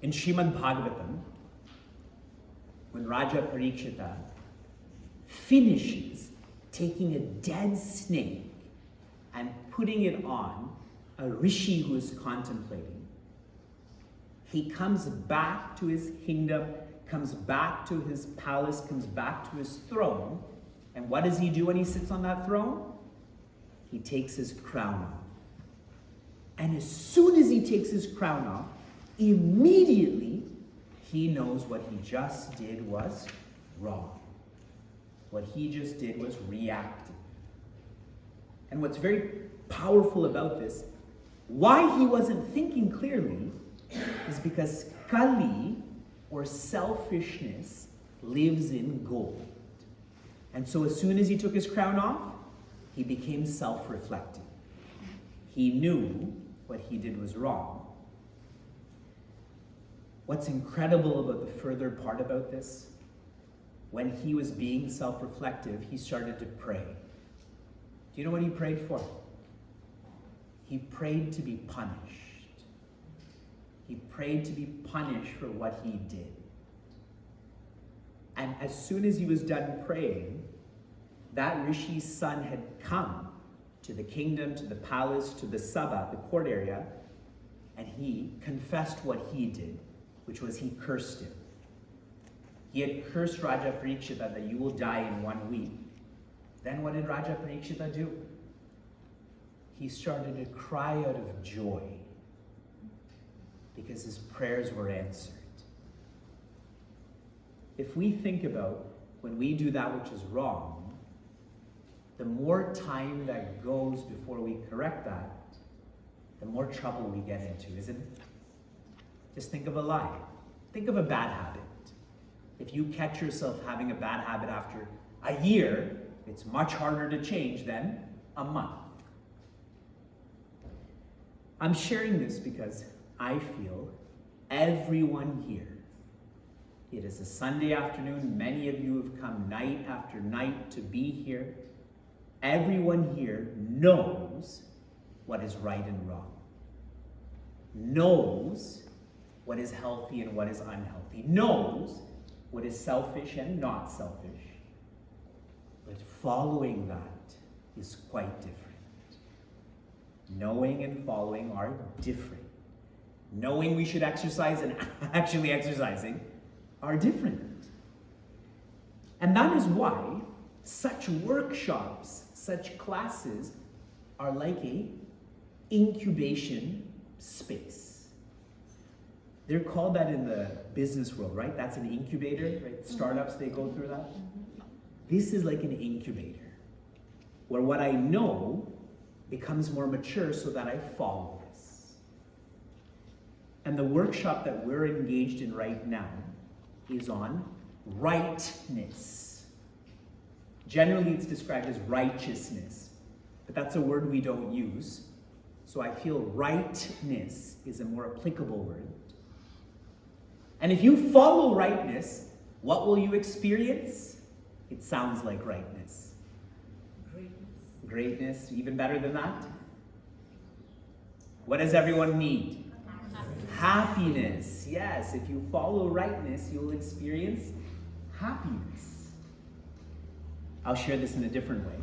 In Srimad Bhagavatam, when Raja Parikshita finishes taking a dead snake and putting it on a rishi who is contemplating, he comes back to his kingdom, comes back to his palace, comes back to his throne, and what does he do when he sits on that throne? He takes his crown off. And as soon as he takes his crown off, immediately he knows what he just did was wrong. What he just did was reactive. And what's very powerful about this, why he wasn't thinking clearly, is because Kali, or selfishness, lives in gold. And so as soon as he took his crown off, he became self-reflective. He knew what he did was wrong. What's incredible about the further part about this, when he was being self-reflective, he started to pray. Do you know what he prayed for? He prayed to be punished. He prayed to be punished for what he did. And as soon as he was done praying, that rishi's son had come to the kingdom, to the palace, to the sabha, the court area, and he confessed what he did, which was he cursed him. He had cursed Raja Parikshita that you will die in 1 week. Then what did Raja Parikshita do? He started to cry out of joy because his prayers were answered. If we think about when we do that which is wrong, the more time that goes before we correct that, the more trouble we get into, isn't it? Just think of a lie. Think of a bad habit. If you catch yourself having a bad habit after a year, it's much harder to change than a month. I'm sharing this because I feel everyone here, it is a Sunday afternoon, many of you have come night after night to be here. Everyone here knows what is right and wrong, knows what is healthy and what is unhealthy, knows what is selfish and not selfish. But following that is quite different. Knowing and following are different. Knowing we should exercise and actually exercising are different. And that is why such workshops, such classes are like a incubation space. They're called that in the business world, right? That's an incubator, right? Startups, they go through that. This is like an incubator where what I know becomes more mature so that I follow this. And the workshop that we're engaged in right now is on rightness. Generally, it's described as righteousness, but that's a word we don't use. So I feel rightness is a more applicable word. And if you follow rightness, what will you experience? It sounds like rightness. Greatness, even better than that. What does everyone need? Happiness. Yes, if you follow rightness, you'll experience happiness. I'll share this in a different way.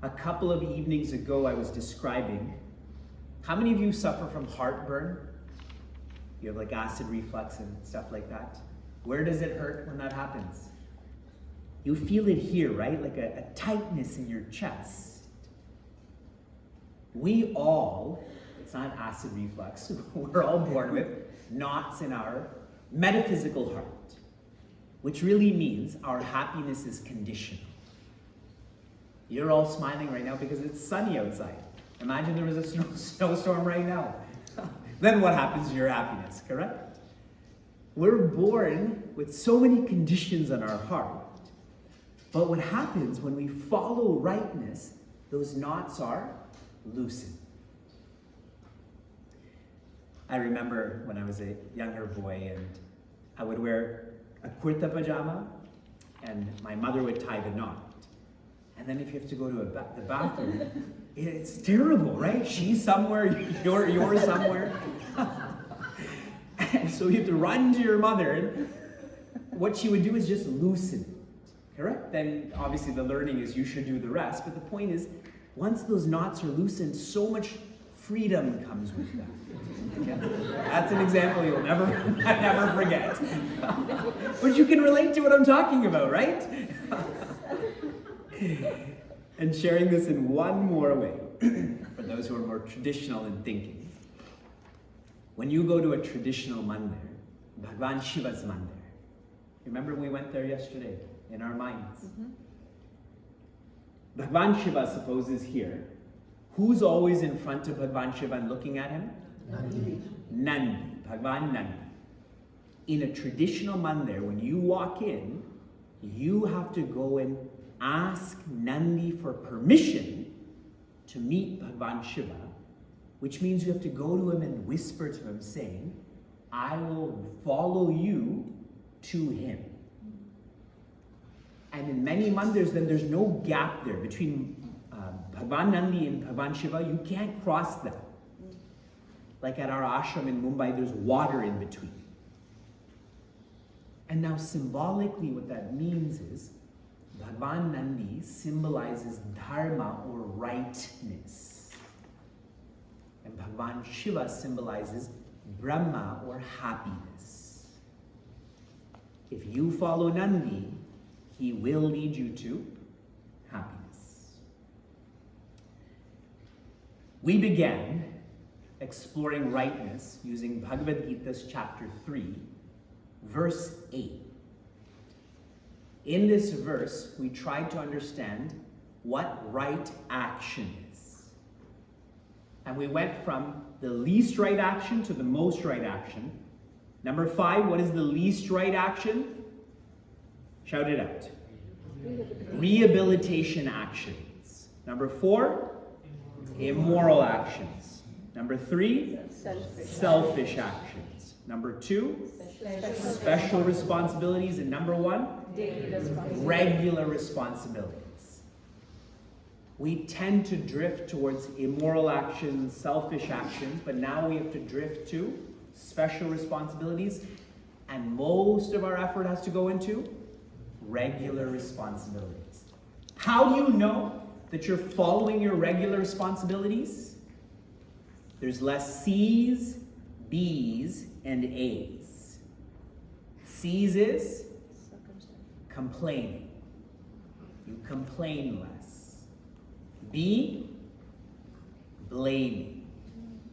A couple of evenings ago, I was describing, how many of you suffer from heartburn? You have like acid reflux and stuff like that. Where does it hurt when that happens? You feel it here, right? Like a tightness in your chest. We all, it's not acid reflux, we're all born with knots in our metaphysical heart, which really means our happiness is conditional. You're all smiling right now because it's sunny outside. Imagine there was a snowstorm right now. Then what happens to your happiness, correct? We're born with so many conditions on our heart. But what happens when we follow rightness, those knots are loosened. I remember when I was a younger boy and I would wear a kurta pajama and my mother would tie the knot. And then if you have to go to the bathroom, it's terrible, right? She's somewhere, you're somewhere. So you have to run to your mother. What she would do is just loosen it, correct? Then obviously the learning is you should do the rest, but the point is, once those knots are loosened, so much freedom comes with that. Okay? That's an example you'll never forget. But you can relate to what I'm talking about, right? And sharing this in one more way, for those who are more traditional in thinking. When you go to a traditional mandir, Bhagwan Shiva's mandir, remember we went there yesterday in our minds. Bhagwan Shiva, suppose, is here. Who's always in front of Bhagwan Shiva and looking at him? Nandi. Bhagwan Nandi. In a traditional mandir, when you walk in, you have to go and ask Nandi for permission to meet Bhagwan Shiva, which means you have to go to him and whisper to him saying, I will follow you to him. And in many mandirs, then there's no gap there between Bhagwan Nandi and Bhagwan Shiva. You can't cross that. Like at our ashram in Mumbai, there's water in between. And now symbolically what that means is Bhagwan Nandi symbolizes dharma or rightness. And Bhagwan Shiva symbolizes Brahma or happiness. If you follow Nandi, he will lead you to happiness. We began exploring rightness using Bhagavad Gita's chapter 3, verse 8. In this verse, we tried to understand what right action is. And we went from the least right action to the most right action. Number 5, what is the least right action? Shout it out. Rehabilitation actions. Number 4, immoral actions. Number 3, selfish actions. Number 2, special responsibilities. And number 1, regular responsibilities. We tend to drift towards immoral actions, selfish actions, but now we have to drift to special responsibilities, and most of our effort has to go into regular responsibilities. How do you know that you're following your regular responsibilities? There's less C's, B's, and A's. C's is complaining. You complain less. B, blaming.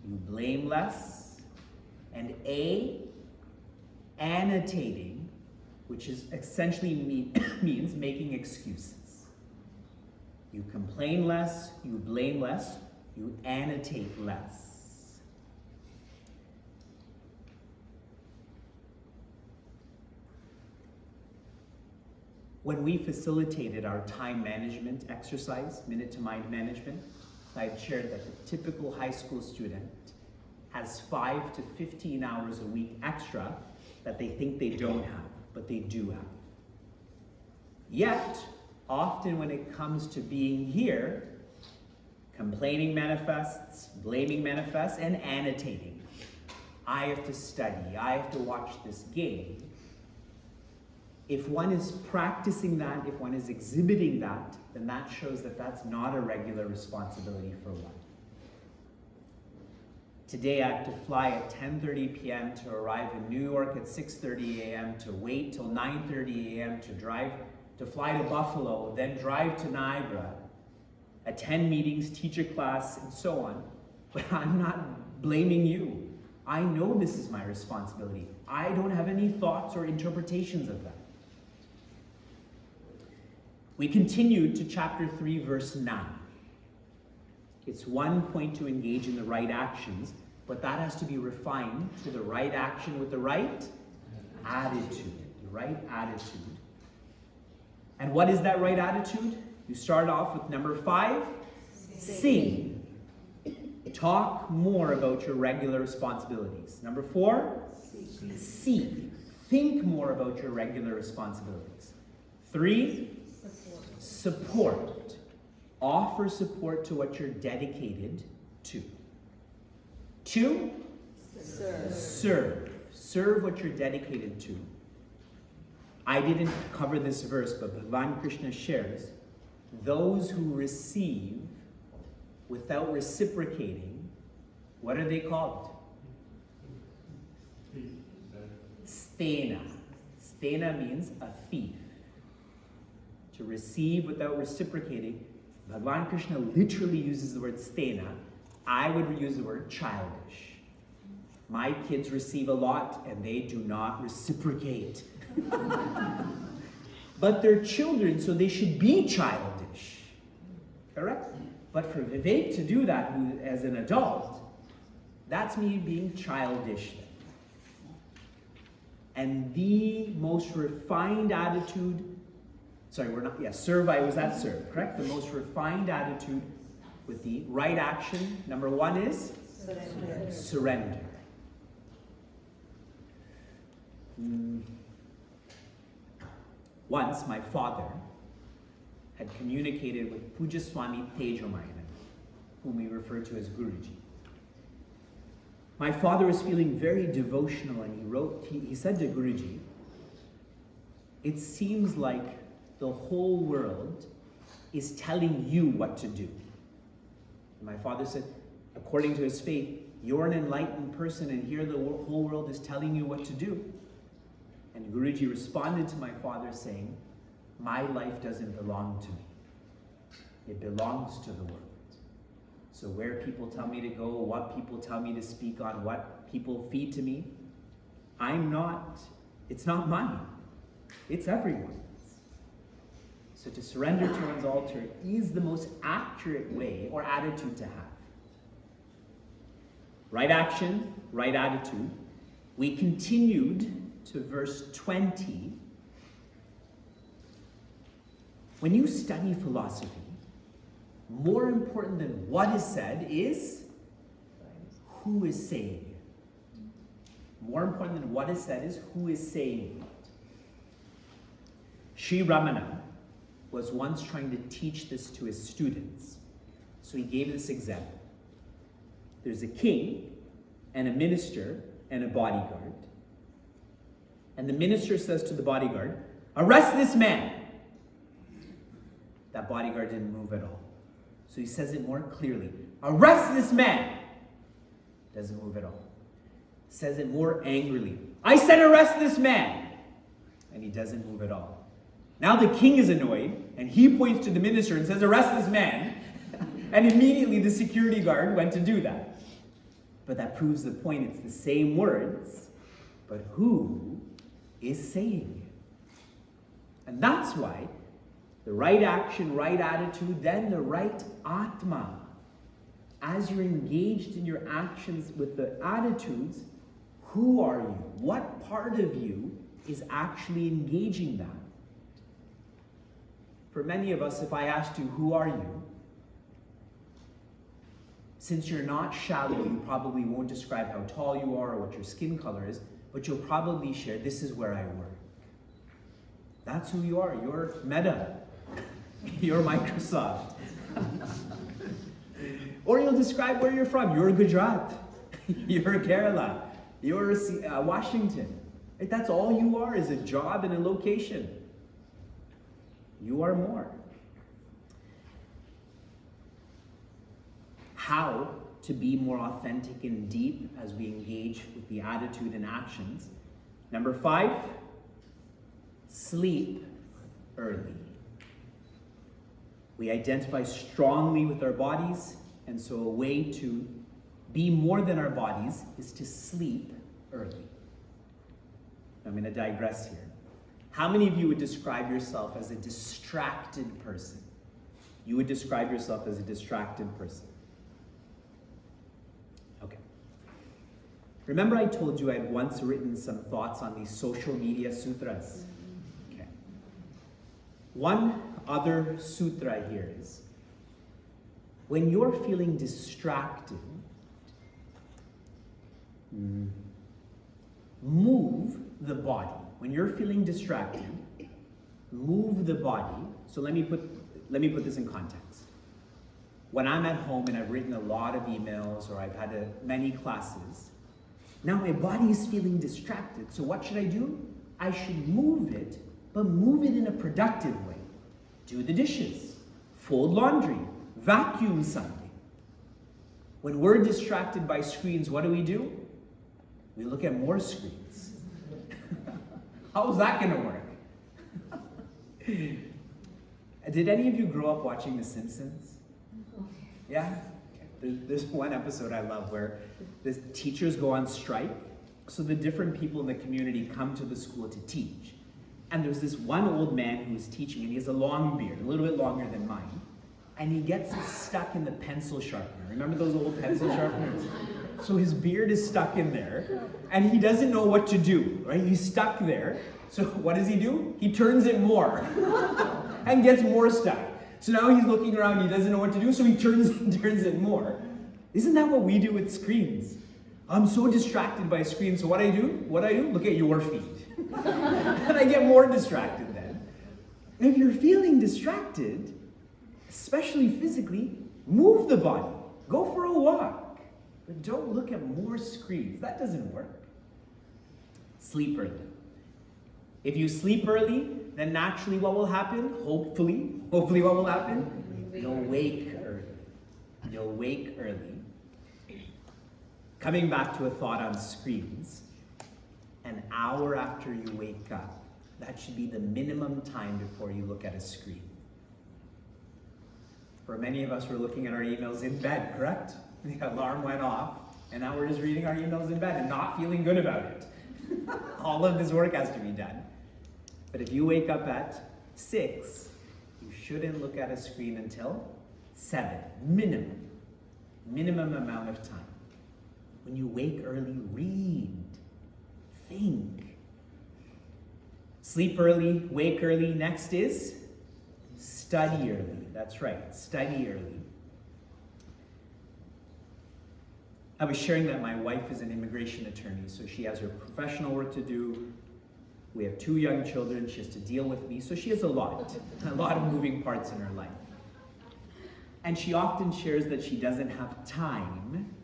You blame less. And A, annotating, which is essentially means making excuses. You complain less, you blame less, you annotate less. When we facilitated our time management exercise, Minute to Mind Management, I had shared that the typical high school student has 5 to 15 hours a week extra that they think they don't have, but they do have. Yet, often when it comes to being here, complaining manifests, blaming manifests, and annotating. I have to study, I have to watch this game. If one is practicing that, if one is exhibiting that, then that shows that that's not a regular responsibility for one. Today I have to fly at 10:30 p.m. to arrive in New York at 6:30 a.m., to wait till 9:30 a.m. to fly to Buffalo, then drive to Niagara, attend meetings, teach a class, and so on. But I'm not blaming you. I know this is my responsibility. I don't have any thoughts or interpretations of that. We continue to chapter 3, verse 9. It's one point to engage in the right actions, but that has to be refined to the right action with the right attitude. The right attitude. And what is that right attitude? You start off with number 5, sing. Talk more about your regular responsibilities. Number 4, seek. Think more about your regular responsibilities. 3, support. Offer support to what you're dedicated to. 2, serve. Serve what you're dedicated to. I didn't cover this verse, but Bhagavan Krishna shares, those who receive without reciprocating, what are they called? Stena. Stena means a thief. To receive without reciprocating, Bhagavan Krishna literally uses the word stena. I would use the word childish. My kids receive a lot and they do not reciprocate. But they're children, so they should be childish. Correct? But for Vivek to do that as an adult, that's me being childish. And the most refined attitude, serve, I was at serve, correct? The most refined attitude with the right action, number one is? Surrender. Once, my father had communicated with Puja Swami Tejomayan, whom we refer to as Guruji. My father was feeling very devotional, and he said to Guruji, it seems like the whole world is telling you what to do. And my father said, according to his faith, you're an enlightened person, and here the whole world is telling you what to do. And Guruji responded to my father saying, my life doesn't belong to me. It belongs to the world. So where people tell me to go, what people tell me to speak on, what people feed to me, it's not mine. It's everyone's. So to surrender to one's altar is the most accurate way or attitude to have. Right action, right attitude. We continued to verse 20. When you study philosophy, more important than what is said is who is saying it. More important than what is said is who is saying it. Sri Ramana was once trying to teach this to his students. So he gave this example. There's a king and a minister and a bodyguard. And the minister says to the bodyguard, arrest this man. That bodyguard didn't move at all. So he says it more clearly. Arrest this man. Doesn't move at all. Says it more angrily. I said arrest this man. And he doesn't move at all. Now the king is annoyed, and he points to the minister and says, arrest this man. And immediately the security guard went to do that. But that proves the point. It's the same words, but who is saying it? And that's why the right action, right attitude, then the right atma. As you're engaged in your actions with the attitudes, who are you? What part of you is actually engaging that? For many of us, if I asked you, who are you? Since you're not shallow, you probably won't describe how tall you are or what your skin color is, but you'll probably share, this is where I work. That's who you are. You're Meta. You're Microsoft. Or you'll describe where you're from. You're Gujarat. You're Kerala. You're Washington. That's all you are, is a job and a location. You are more. How to be more authentic and deep as we engage with the attitude and actions. Number 5, sleep early. We identify strongly with our bodies, and so a way to be more than our bodies is to sleep early. I'm going to digress here. How many of you would describe yourself as a distracted person? You would describe yourself as a distracted person. Okay. Remember I told you I had once written some thoughts on these social media sutras? Okay. One other sutra here is, when you're feeling distracted, move the body. When you're feeling distracted, move the body. So let me put this in context. When I'm at home and I've written a lot of emails or I've had many classes, Now my body is feeling distracted, so what should I do? I should move it, but move it in a productive way. Do the dishes, fold laundry, vacuum something. When we're distracted by screens, what do? We look at more screens. How's that going to work? Did any of you grow up watching The Simpsons? Yeah? There's one episode I love where the teachers go on strike, so the different people in the community come to the school to teach. And there's this one old man who's teaching, and he has a long beard, a little bit longer than mine, and he gets stuck in the pencil sharpener. Remember those old pencil sharpeners? So his beard is stuck in there, and he doesn't know what to do, right? He's stuck there. So what does he do? He turns it more and gets more stuck. So now he's looking around, he doesn't know what to do, so he turns it more. Isn't that what we do with screens? I'm so distracted by screens, so what do I do? Look at your feed. And I get more distracted then. And if you're feeling distracted, especially physically, move the body. Go for a walk. But don't look at more screens. That doesn't work. Sleep early. If you sleep early, then naturally what will happen? Hopefully what will happen? You'll wake early. Coming back to a thought on screens, an hour after you wake up, that should be the minimum time before you look at a screen. For many of us, we're looking at our emails in bed, correct? The alarm went off, and now we're just reading our emails in bed and not feeling good about it. All of this work has to be done. But if you wake up at 6, you shouldn't look at a screen until 7, minimum amount of time. When you wake early, read, think. Sleep early, wake early. Next is study early. That's right, study early. I was sharing that my wife is an immigration attorney, so she has her professional work to do. We have 2 young children. She has to deal with me, so she has a lot of moving parts in her life. And she often shares that she doesn't have time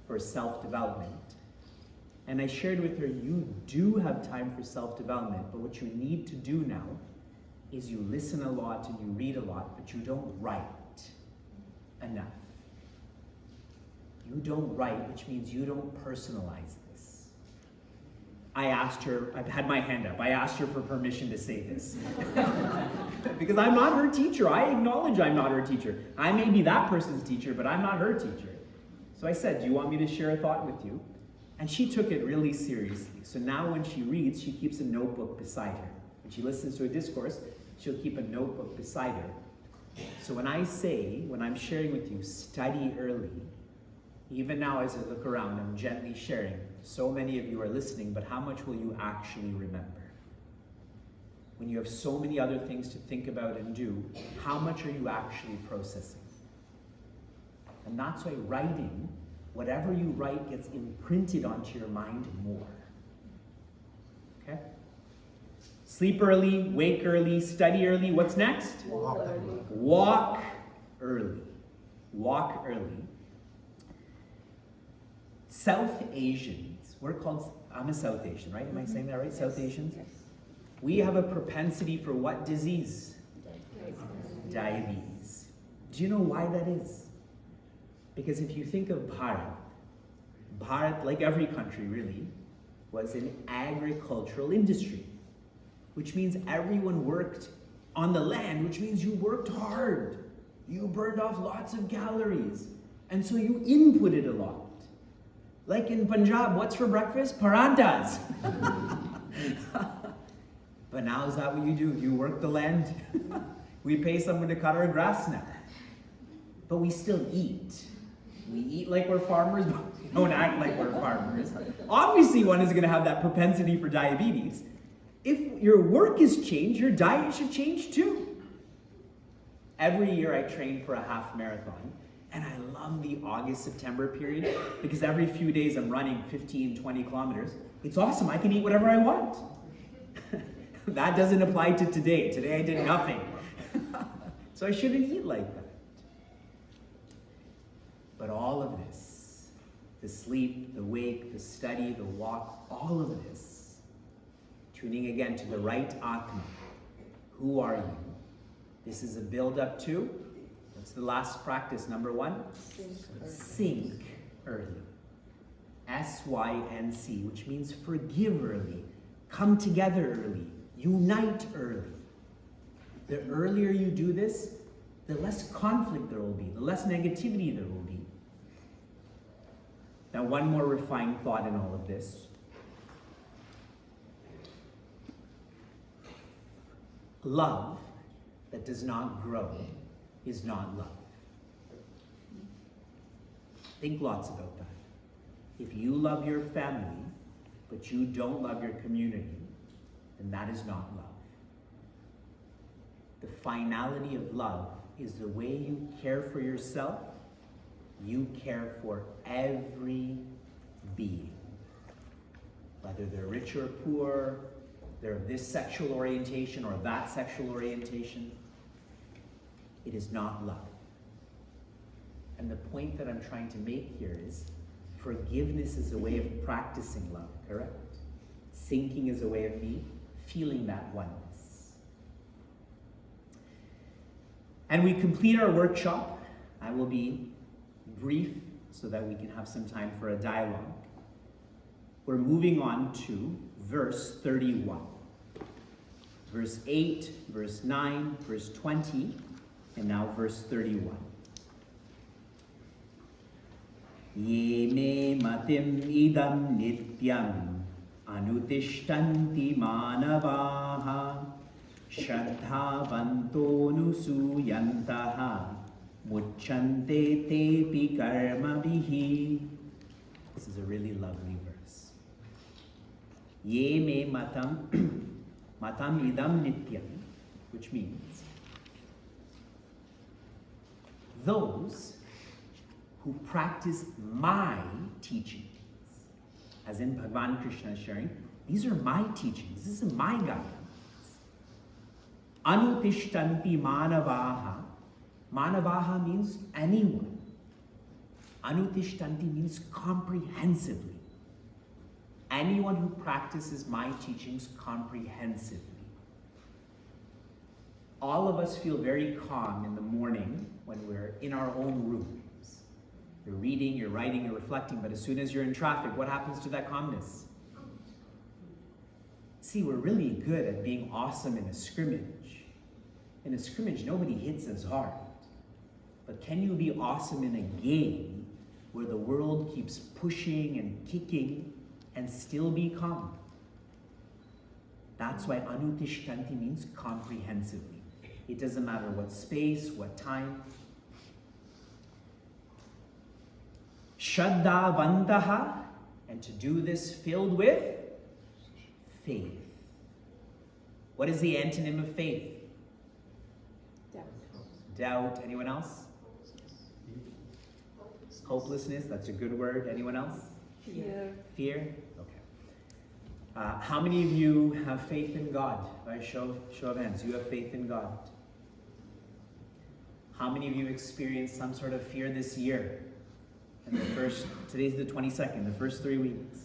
for self-development. And I shared with her, you do have time for self-development, but what you need to do now is you listen a lot and you read a lot, but you don't write enough. You don't write, which means you don't personalize this. I asked her, I've had my hand up, I asked her for permission to say this. Because I'm not her teacher. I acknowledge I'm not her teacher. I may be that person's teacher, but I'm not her teacher. So I said, do you want me to share a thought with you? And she took it really seriously. So now when she reads, she keeps a notebook beside her. When she listens to a discourse, she'll keep a notebook beside her. So when I'm sharing with you, study early, even now as I look around, I'm gently sharing. So many of you are listening, but how much will you actually remember? When you have so many other things to think about and do, how much are you actually processing? And that's why writing, whatever you write gets imprinted onto your mind more. Okay? Sleep early, wake early, study early. What's next? Walk early. Walk early. Walk early. South Asians, I'm a South Asian, right? Am I saying that right? Yes. South Asians? Yes. We have a propensity for what disease? Diabetes. Do you know why that is? Because if you think of Bharat, like every country really, was an agricultural industry, which means everyone worked on the land, which means you worked hard. You burned off lots of calories. And so you inputted a lot. Like in Punjab, what's for breakfast? Paranthas. But now is that what you do? You work the land. We pay someone to cut our grass now. But we still eat. We eat like we're farmers, but we don't act like we're farmers. Obviously, one is going to have that propensity for diabetes. If your work is changed, your diet should change too. Every year I train for a half marathon. And I love the August-September period because every few days I'm running 15, 20 kilometers. It's awesome. I can eat whatever I want. That doesn't apply to today. Today I did nothing. So I shouldn't eat like that. But all of this the sleep, the wake, the study, the walk, all of this, tuning again to the right Atma. Who are you? This is a build-up to, what's the last practice, number 1? Sync early. S-Y-N-C, which means forgive early, come together early, unite early. The earlier you do this, the less conflict there will be, the less negativity there will be. Now, one more refined thought in all of this. Love that does not grow is not love. Think lots about that. If you love your family, but you don't love your community, then that is not love. The finality of love is the way you care for yourself, you care for every being. Whether they're rich or poor, they're of this sexual orientation or that sexual orientation, it is not love. And the point that I'm trying to make here is forgiveness is a way of practicing love, correct? Sinking is a way of me feeling that oneness. And we complete our workshop. I will be brief so that we can have some time for a dialogue. We're moving on to verse 31. Verse 8, verse 9, verse 20, and now verse 31. Ye me matim idam nityam anutishtanti manavaha shraddhavanto nusuyantaha mucchante tepi karmabihi. This is a really lovely verse. Ye me matam matam idam nityam, which means those who practice my teachings, as in Bhagavan Krishna is sharing, these are my teachings, this is my guidance. Anutishtanti manavaha. Manavaha means anyone. Anutishtanti means comprehensively. Anyone who practices my teachings comprehensively. All of us feel very calm in the morning when we're in our own rooms. You're reading, you're writing, you're reflecting, but as soon as you're in traffic, what happens to that calmness? See, we're really good at being awesome in a scrimmage. In a scrimmage, nobody hits as hard. But can you be awesome in a game where the world keeps pushing and kicking and still be calm? That's why anutishtanti means comprehensively. It doesn't matter what space, what time. Shraddhavantaha, and to do this filled with faith. What is the antonym of faith? Doubt. Doubt. Anyone else? Hopelessness, that's a good word. Anyone else? Fear. Fear? Okay. How many of you have faith in God? By show of hands, you have faith in God. How many of you experienced some sort of fear this year? And today's the 22nd, the first 3 weeks.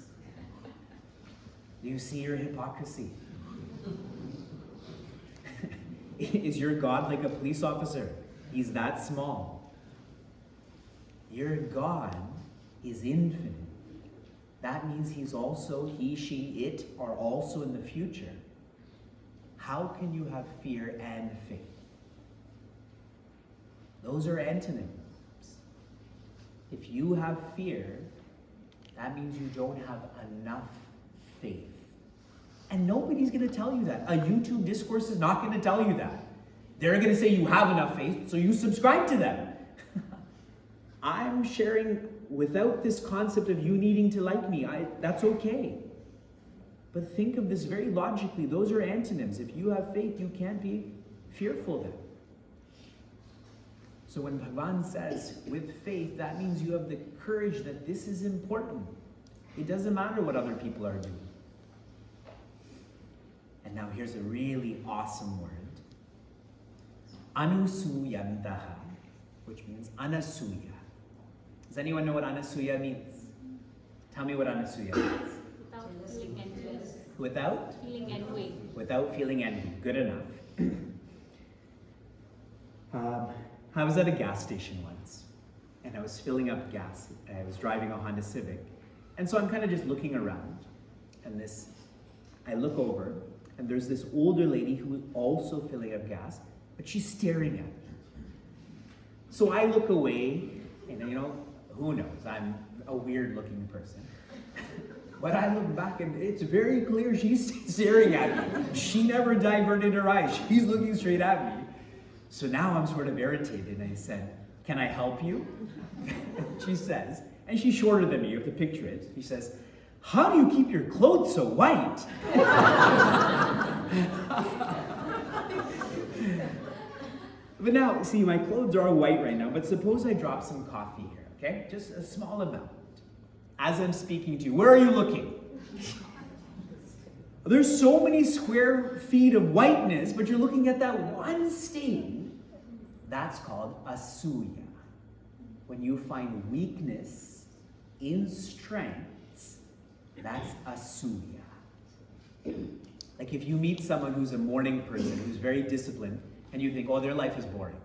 Do you see your hypocrisy? Is your God like a police officer? He's that small. Your God is infinite. That means he's also, he, she, it are also in the future. How can you have fear and faith? Those are antonyms. If you have fear, that means you don't have enough faith. And nobody's going to tell you that. A YouTube discourse is not going to tell you that. They're going to say you have enough faith, so you subscribe to them. I'm sharing without this concept of you needing to like me. That's okay. But think of this very logically. Those are antonyms. If you have faith, you can't be fearful then. So when Bhagavan says, with faith, that means you have the courage that this is important. It doesn't matter what other people are doing. And now here's a really awesome word. Anusuyantaha, which means anasuya. Does anyone know what anasuya means? Tell me what anasuya means. Without feeling envious. Without? Feeling envy. Without feeling envy. Good enough. I was at a gas station once, and I was filling up gas. I was driving a Honda Civic, and so I'm kind of just looking around, and I look over, and there's this older lady who is also filling up gas, but she's staring at me. So I look away, and who knows, I'm a weird looking person. But I look back and it's very clear she's staring at me. She never diverted her eyes. She's looking straight at me. So now I'm sort of irritated, and I said, "Can I help you?" She says, and she's shorter than me, you have to picture it. She says, "How do you keep your clothes so white?" But now, see, my clothes are white right now, but suppose I drop some coffee here, okay? Just a small amount. As I'm speaking to you, where are you looking? There's so many square feet of whiteness, but you're looking at that one stain. That's called asuya. When you find weakness in strengths, that's asuya. Like if you meet someone who's a morning person, who's very disciplined, and you think, oh, their life is boring.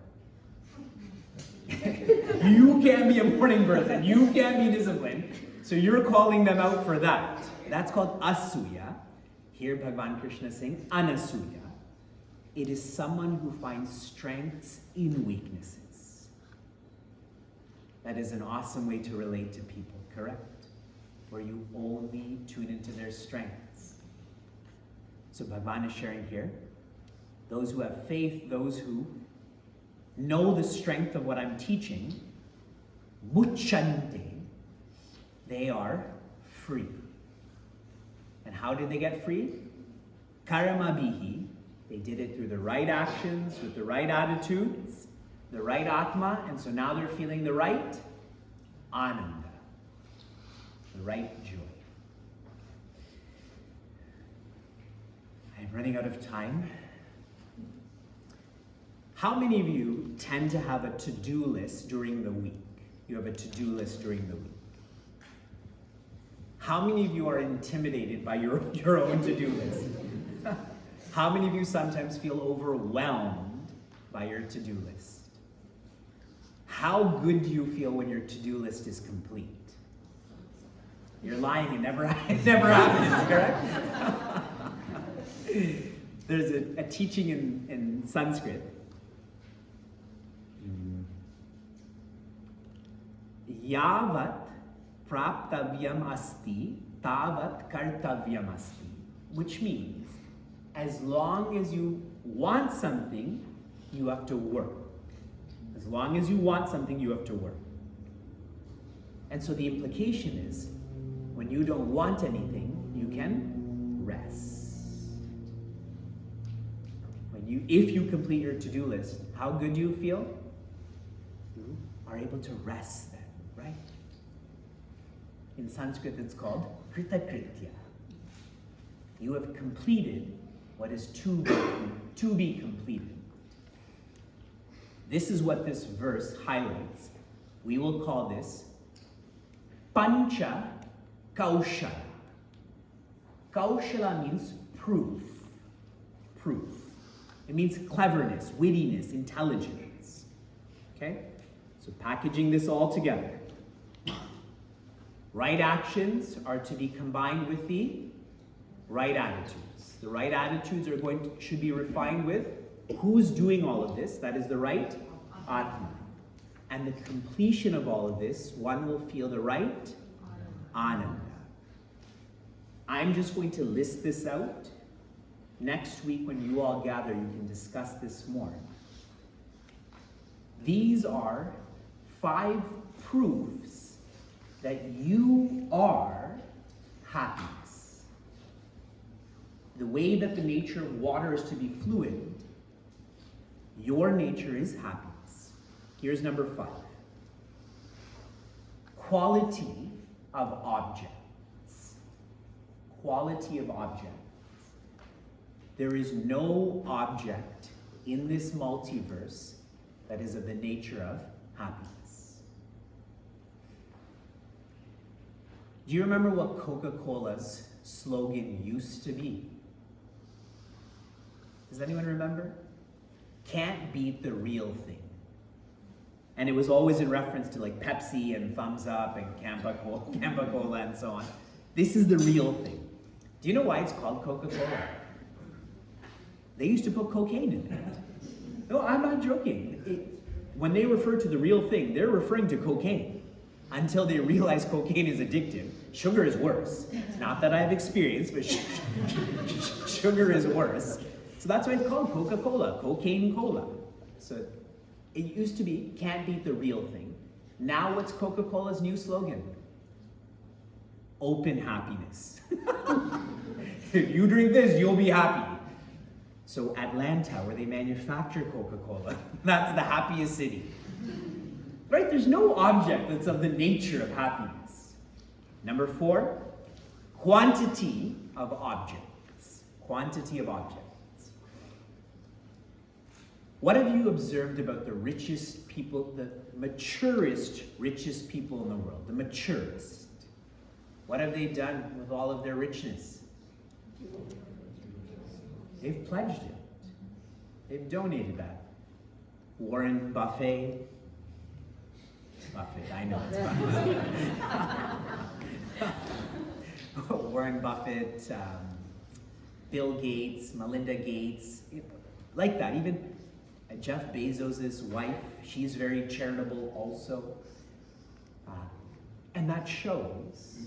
You can't be a morning person. You can't be disciplined. So you're calling them out for that. That's called asuya. Here Bhagavan Krishna is saying anasuya. It is someone who finds strengths in weaknesses. That is an awesome way to relate to people, correct? Where you only tune into their strengths. So Bhagavan is sharing here, those who have faith, those who know the strength of what I'm teaching, muchante, they are free. And how did they get free? Karamabihi, they did it through the right actions, with the right attitudes, the right atma, and so now they're feeling the right ananda, the right joy. I'm running out of time. How many of you tend to have a to-do list during the week? You have a to-do list during the week. How many of you are intimidated by your own to-do list? How many of you sometimes feel overwhelmed by your to-do list? How good do you feel when your to-do list is complete? You're lying, it never happens, correct? There's a teaching in Sanskrit. Yavat praptavyam asti, tavat kartavyam asti. Which means, as long as you want something, you have to work. As long as you want something, you have to work. And so the implication is, when you don't want anything, you can rest. If you complete your to-do list, how good do you feel? You are able to rest then, right? In Sanskrit, it's called kritakritya. You have completed what is to be completed. This is what this verse highlights. We will call this pancha kaushala. Kaushala means proof. Proof. It means cleverness, wittiness, intelligence. Okay? So packaging this all together. Right actions are to be combined with the right attitudes. The right attitudes should be refined with who's doing all of this. That is the right atma. And the completion of all of this, one will feel the right ananda. I'm just going to list this out. Next week, when you all gather, you can discuss this more. These are 5 proofs that you are happiness. The way that the nature of water is to be fluid, your nature is happiness. Here's number 5. Quality of objects. Quality of objects. There is no object in this multiverse that is of the nature of happiness. Do you remember what Coca-Cola's slogan used to be? Does anyone remember? Can't beat the real thing. And it was always in reference to like Pepsi and Thumbs Up and Campa Cola and so on. This is the real thing. Do you know why it's called Coca-Cola? They used to put cocaine in it. No, I'm not joking. When they refer to the real thing, they're referring to cocaine until they realize cocaine is addictive. Sugar is worse. Not that I've experienced, but sugar is worse. So that's why it's called Coca-Cola, cocaine cola. So it used to be, can't beat the real thing. Now what's Coca-Cola's new slogan? Open happiness. If you drink this, you'll be happy. So Atlanta, where they manufacture Coca-Cola, that's the happiest city. Right? There's no object that's of the nature of happiness. Number 4, quantity of objects. Quantity of objects. What have you observed about the richest people, the maturest, richest people in the world? The maturest. What have they done with all of their richness? They've pledged it. They've donated that. Warren Buffett. I know it's Buffett. Warren Buffett, Bill Gates, Melinda Gates, like that. Even Jeff Bezos' wife, she's very charitable also. And that shows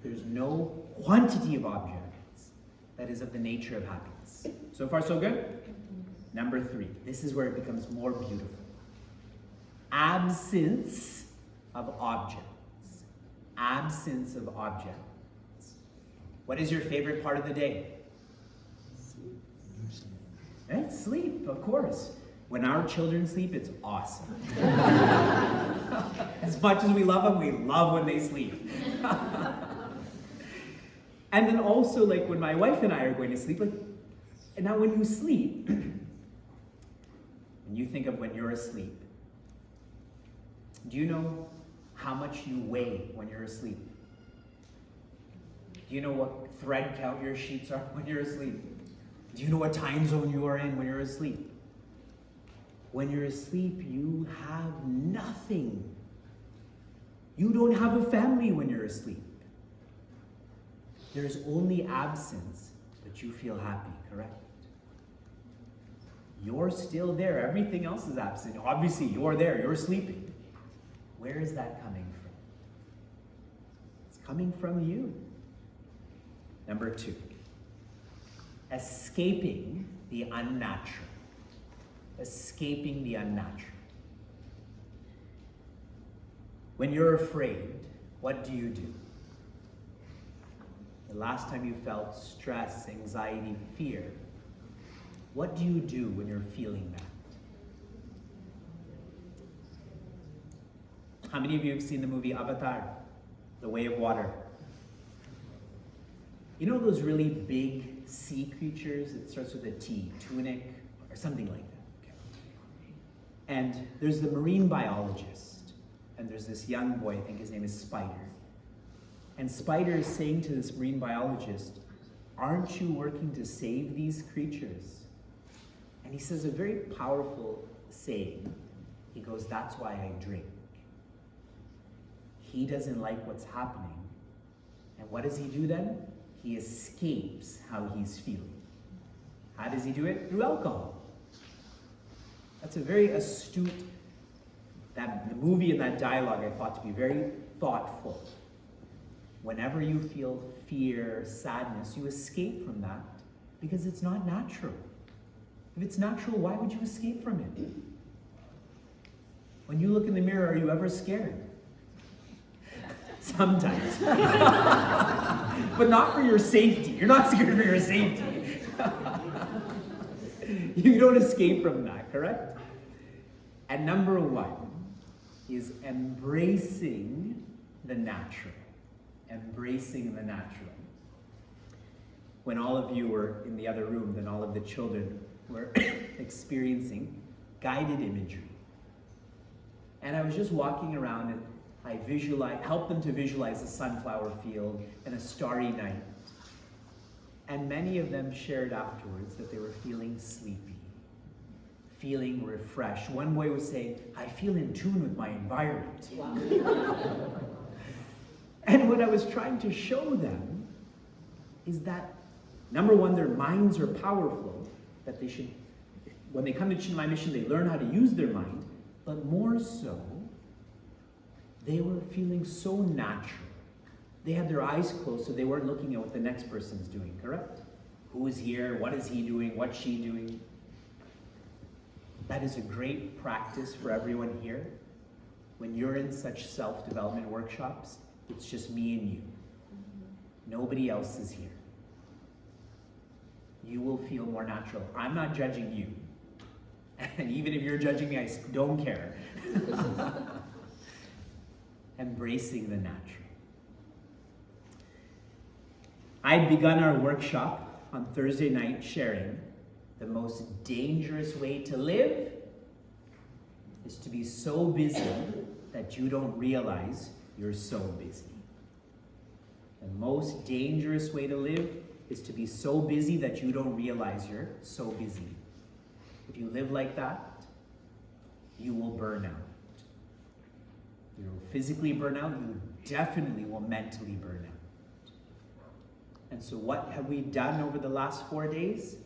there's no quantity of objects that is of the nature of happiness. So far, so good? Number 3, this is where it becomes more beautiful. Absence of objects. Absence of objects. What is your favorite part of the day? Sleep. Sleep, of course. When our children sleep, it's awesome. As much as we love them, we love when they sleep. And then also, like when my wife and I are going to sleep, like, and now when you sleep, when you think of when you're asleep, do you know how much you weigh when you're asleep? Do you know what thread count your sheets are when you're asleep? Do you know what time zone you are in when you're asleep? When you're asleep, you have nothing. You don't have a family when you're asleep. There's only absence, but you feel happy, correct? You're still there. Everything else is absent. Obviously, you're there. You're sleeping. Where is that coming from? It's coming from you. Number 2, escaping the unnatural. Escaping the unnatural. When you're afraid, what do? The last time you felt stress, anxiety, fear, what do you do when you're feeling that? How many of you have seen the movie Avatar, The Way of Water? You know those really big sea creatures? It starts with a T, tunic, or something like that. Okay. And there's the marine biologist, and there's this young boy, I think his name is Spider. And Spider is saying to this marine biologist, aren't you working to save these creatures? And he says a very powerful saying. He goes, that's why I drink. He doesn't like what's happening. And what does he do then? He escapes how he's feeling. How does he do it? Through alcohol. That's a very astute, the movie and that dialogue I thought to be very thoughtful. Whenever you feel fear, sadness, you escape from that because it's not natural. If it's natural, why would you escape from it? When you look in the mirror, are you ever scared? Sometimes. But not for your safety. You're not scared for your safety. You don't escape from that, correct? And number 1 is embracing the natural. Embracing the natural. When all of you were in the other room, then all of the children were experiencing guided imagery. And I was just walking around and I help them to visualize a sunflower field and a starry night. And many of them shared afterwards that they were feeling sleepy, feeling refreshed. One boy was saying, I feel in tune with my environment. Wow. And what I was trying to show them is that, number one, their minds are powerful, that they should, when they come to Chinmay Mission, they learn how to use their mind, but more so, they were feeling so natural. They had their eyes closed, so they weren't looking at what the next person's doing, correct? Who is here? What is he doing? What's she doing? That is a great practice for everyone here. When you're in such self-development workshops, it's just me and you. Nobody else is here. You will feel more natural. I'm not judging you. And even if you're judging me, I don't care. Embracing the natural. I'd begun our workshop on Thursday night sharing the most dangerous way to live is to be so busy that you don't realize you're so busy. The most dangerous way to live is to be so busy that you don't realize you're so busy. If you live like that, you will burn out. You will physically burn out, you definitely will mentally burn out. And so what have we done over the last 4 days?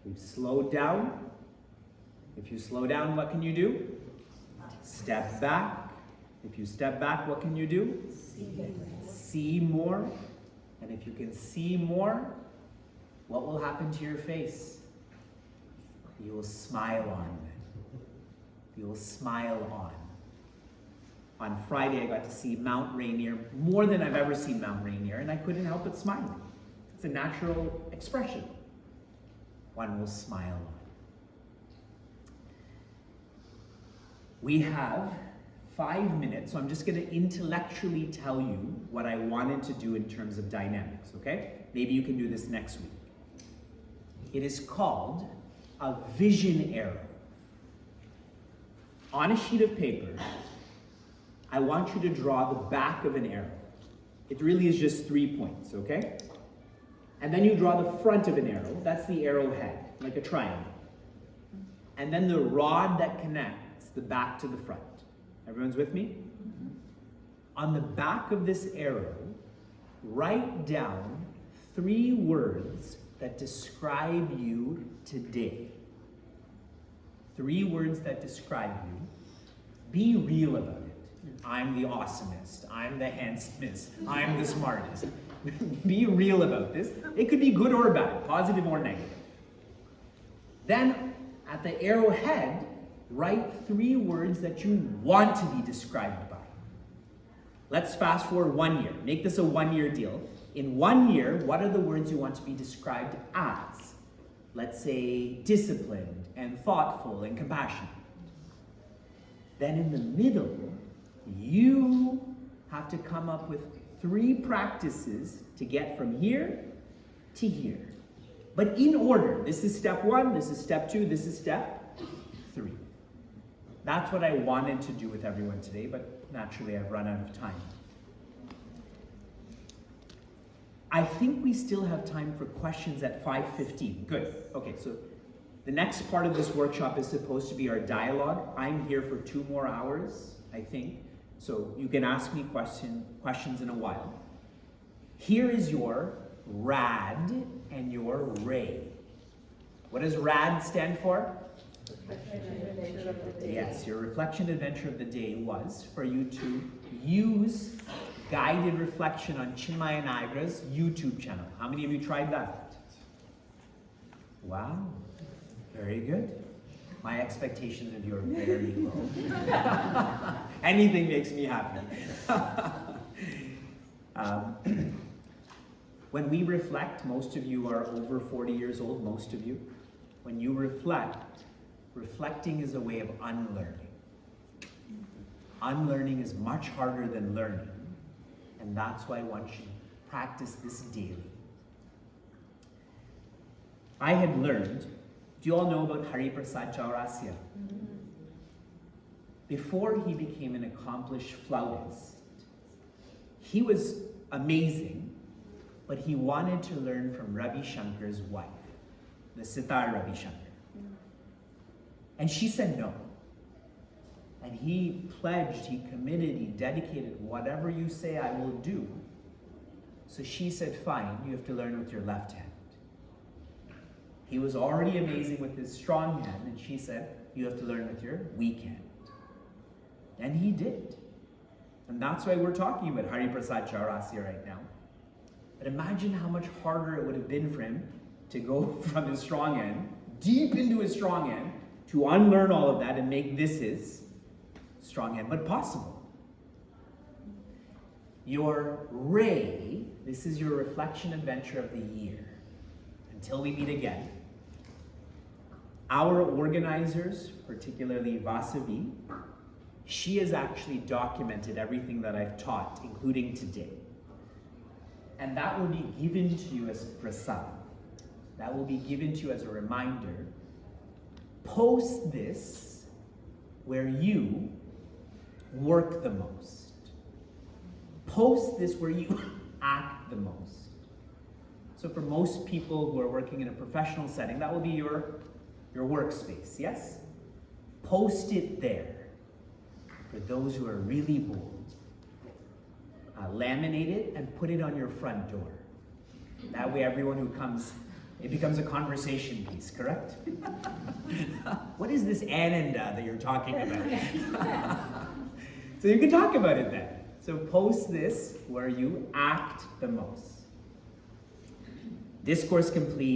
We've slowed down. If you slow down, what can you do? Step back. If you step back, what can you do? See more. And if you can see more, what will happen to your face? You will smile on. You will smile on. On Friday, I got to see Mount Rainier more than I've ever seen Mount Rainier, and I couldn't help but smiling. It's a natural expression. One will smile on. We have 5 minutes, so I'm just going to intellectually tell you what I wanted to do in terms of dynamics, okay? Maybe you can do this next week. It is called a vision arrow. On a sheet of paper, I want you to draw the back of an arrow. It really is just 3 points, okay? And then you draw the front of an arrow. That's the arrowhead, like a triangle. And then the rod that connects the back to the front. Everyone's with me? On the back of this arrow, write down 3 words that describe you today. 3 words that describe you. Be real about it. I'm the awesomest. I'm the handsomest. I'm the smartest. Be real about this. It could be good or bad, positive or negative. Then, at the arrowhead, write 3 words that you want to be described by. Let's fast forward 1 year. Make this a 1-year deal. In 1 year, what are the words you want to be described as? Let's say disciplined and thoughtful and compassionate. Then in the middle, you have to come up with 3 practices to get from here to here. But in order. This is step 1, this is step 2, this is step 3. That's what I wanted to do with everyone today, but naturally I've run out of time. I think we still have time for questions at 5:15. Good. Okay, so the next part of this workshop is supposed to be our dialogue. I'm here for 2 more hours, I think. So you can ask me questions in a while. Here is your RAD and your RAY. What does RAD stand for? Yes, your reflection adventure of the day was for you to use guided reflection on Chinmaya Niagara's YouTube channel. How many of you tried that? Wow, very good. My expectations of you are very low. Anything makes me happy. When we reflect, most of you are over 40 years old, most of you. When you reflect, reflecting is a way of unlearning. Unlearning is much harder than learning. And that's why one should practice this daily. I had learned, do you all know about Hari Prasad Chaurasya? before he became an accomplished flautist, he was amazing, but he wanted to learn from Ravi Shankar's wife, the sitar Ravi Shankar. And she said no. And he pledged, he committed, he dedicated, whatever you say I will do. So she said, fine, you have to learn with your left hand. He was already amazing with his strong hand, and she said, you have to learn with your weak hand. And he did. And that's why we're talking about Hari Prasad Chaurasya right now. But imagine how much harder it would have been for him to go from his strong hand, deep into his strong hand, to unlearn all of that and make this his strong hand, but possible. Your ray, this is your reflection adventure of the year. Until we meet again. Our organizers, particularly Vasavi, she has actually documented everything that I've taught, including today. And that will be given to you as prasad. That will be given to you as a reminder. Post this where you work the most. Post this where you act the most. So for most people who are working in a professional setting, that will be your workspace, yes? Post it there. For those who are really bold, laminate it and put it on your front door. That way everyone who comes, it becomes a conversation piece, correct? What is this Ananda that you're talking about? So you can talk about it then. So post this where you act the most. Discourse complete.